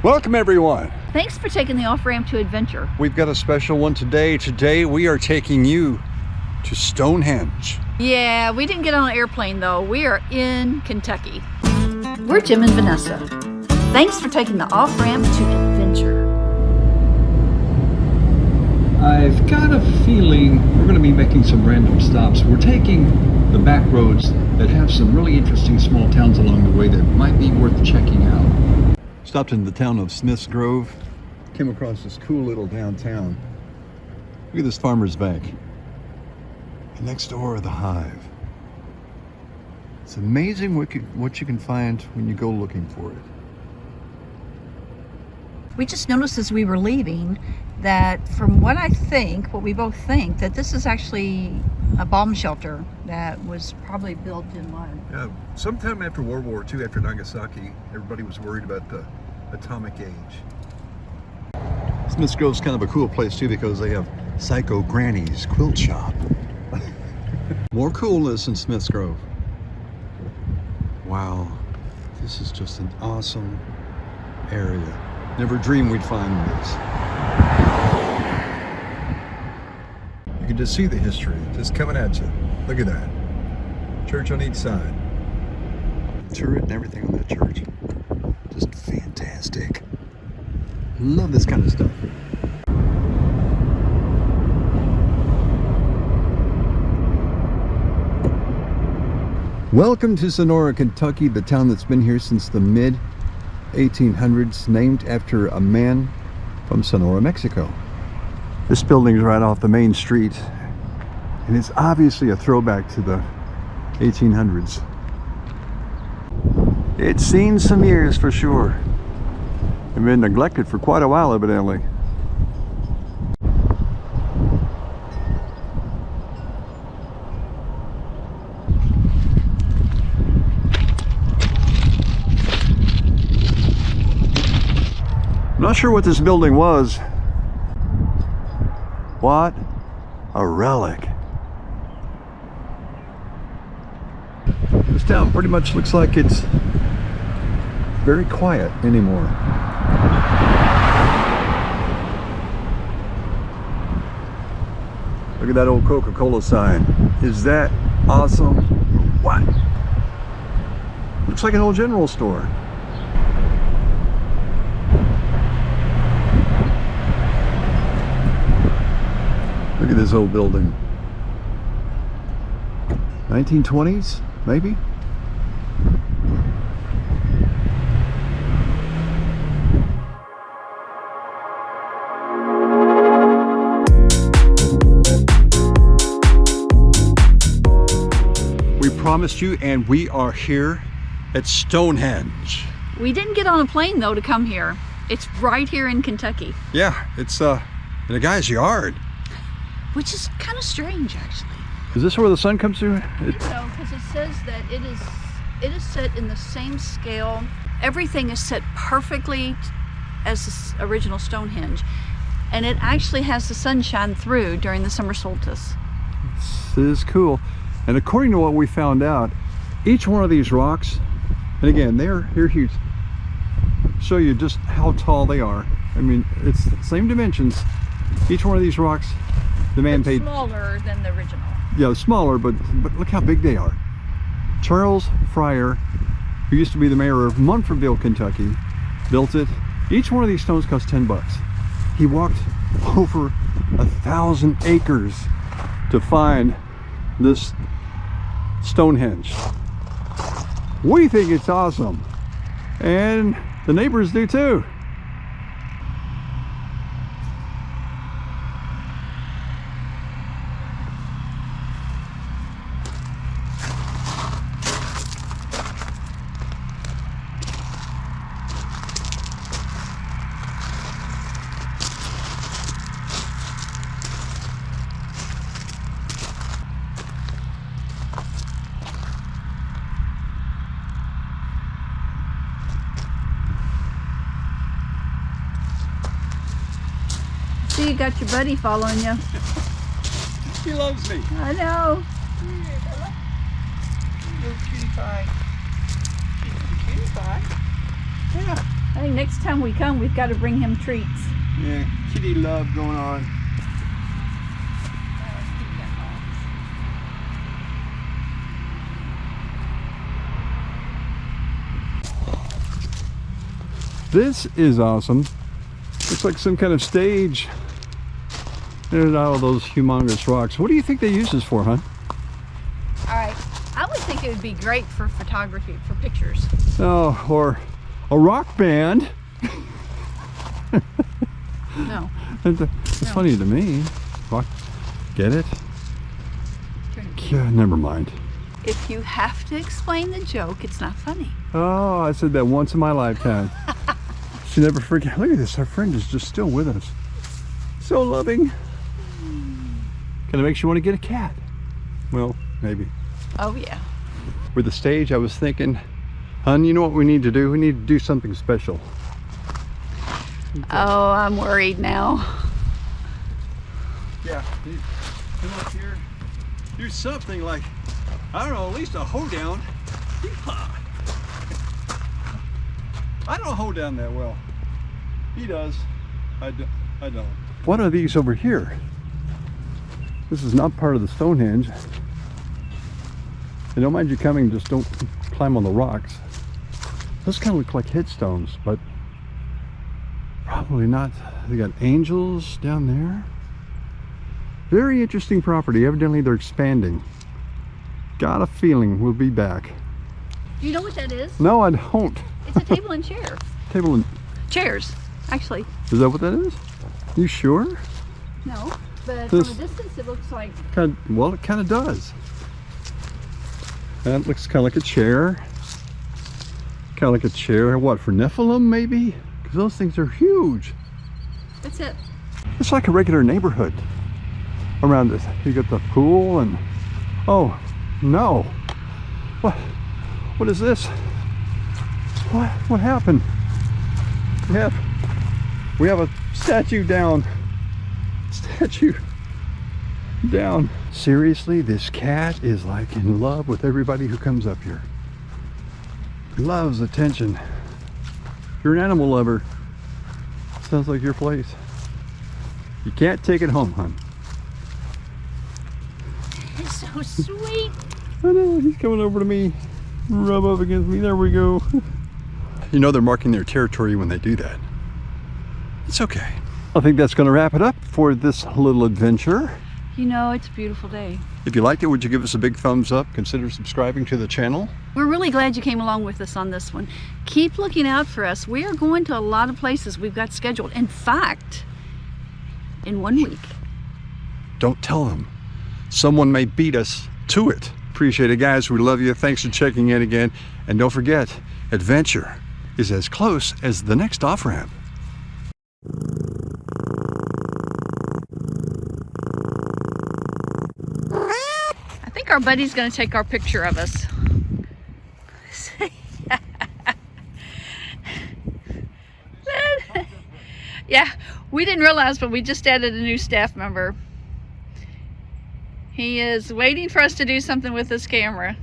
Welcome everyone. Thanks for taking the off-ramp to adventure. We've got a special one today. Today we are taking you to Stonehenge. Yeah, we didn't get on an airplane though. We are in Kentucky. We're Jim and Vanessa. Thanks for taking the off-ramp to adventure. I've got a feeling we're going to be making some random stops. We're taking the back roads that have some really interesting small towns along the way that might be worth checking out. Stopped in the town of Smith's Grove. Came across this cool little downtown. Look at this farmer's bank. And next door, the Hive. It's amazing what you can find when you go looking for it. We just noticed as we were leaving that from what we both think, that this is actually a bomb shelter that was probably built in mud. Yeah, sometime after World War II, after Nagasaki, everybody was worried about the atomic age. Smith's Grove's kind of a cool place too because they have Psycho Granny's quilt shop. More coolness in Smith's Grove. Wow, this is just an awesome area. Never dreamed we'd find this. You can just see the history just coming at you. Look at that. Church on each side. Turret and everything on that church. Just fantastic. Love this kind of stuff. Welcome to Sonora, Kentucky, the town that's been here since the mid-1800s, named after a man from Sonora, Mexico. This building is right off the main street, and it's obviously a throwback to the 1800s. It's seen some years for sure. It's been neglected for quite a while, evidently. I'm not sure what this building was. What a relic. This town pretty much looks like it's very quiet anymore. Look at that old Coca-Cola sign. Is that awesome? What? Looks like an old general store. Look at this old building. 1920s, maybe? We promised you, and we are here at Stonehenge. We didn't get on a plane though to come here. It's right here in Kentucky. Yeah, it's in a guy's yard. Which is kind of strange, actually. Is this where the sun comes through? I think so, because it says that it is set in the same scale. Everything is set perfectly as the original Stonehenge, and it actually has the sun shine through during the summer solstice. This is cool. And according to what we found out, each one of these rocks, and again, they're huge. Show you just how tall they are. I mean, it's the same dimensions. Each one of these rocks, the man paid smaller than the original. Yeah, smaller, but look how big they are. Charles Fryer, who used to be the mayor of Munfordville, Kentucky, built it. Each one of these stones cost 10 bucks. He walked over 1,000 acres to find this Stonehenge. We think it's awesome, and the neighbors do too. See, you got your buddy following you. He loves me. I know. Little cutie pie. Cutie pie. Yeah. I think next time we come, we've got to bring him treats. Yeah, kitty love going on. This is awesome. Looks like some kind of stage. There's all those humongous rocks. What do you think they use this for, hon? All right. I would think it would be great for photography, for pictures. Oh, or a rock band. No. It's funny to me. What? Get it? Yeah, never mind. If you have to explain the joke, it's not funny. Oh, I said that once in my lifetime. She never forget. Look at this. Our friend is just still with us. So loving. Kind of makes you want to get a cat. Well, maybe. Oh, yeah. With the stage, I was thinking, hon, you know what we need to do? We need to do something special. Oh, I'm worried now. Yeah, come up here, do something like, I don't know, at least a hoedown. I don't hoedown that well. He does. I don't. What are these over here? This is not part of the Stonehenge. And don't mind you coming, just don't climb on the rocks. Those kind of look like headstones, but probably not. They got angels down there. Very interesting property. Evidently they're expanding. Got a feeling we'll be back. Do you know what that is? No, I don't. It's a table and chair. Table and Chairs, actually. is that what that is? You sure? No, but This- from a distance it looks like... Well, it kind of does. That looks kind of like a chair. Kind of like a chair, what, for Nephilim maybe? Because those things are huge. That's it. It's like a regular neighborhood around it. You got the pool and, oh, no. What is this? What happened? We have a statue down. Statue down. Seriously, this cat is like in love with everybody who comes up here. Loves attention. If you're an animal lover, sounds like your place. You can't take it home, hon. It's so sweet. I know, he's coming over to me. Rub up against me. There we go. You know they're marking their territory when they do that. It's okay. I think that's going to wrap it up for this little adventure. You know, it's a beautiful day. If you liked it, would you give us a big thumbs up? Consider subscribing to the channel. We're really glad you came along with us on this one. Keep looking out for us. We are going to a lot of places we've got scheduled. In fact, in 1 week. Don't tell them. Someone may beat us to it. Appreciate it, guys. We love you. Thanks for checking in again. And don't forget, adventure is as close as the next off-ramp. I think our buddy's going to take our picture of us. Yeah, we didn't realize, but we just added a new staff member. He is waiting for us to do something with this camera.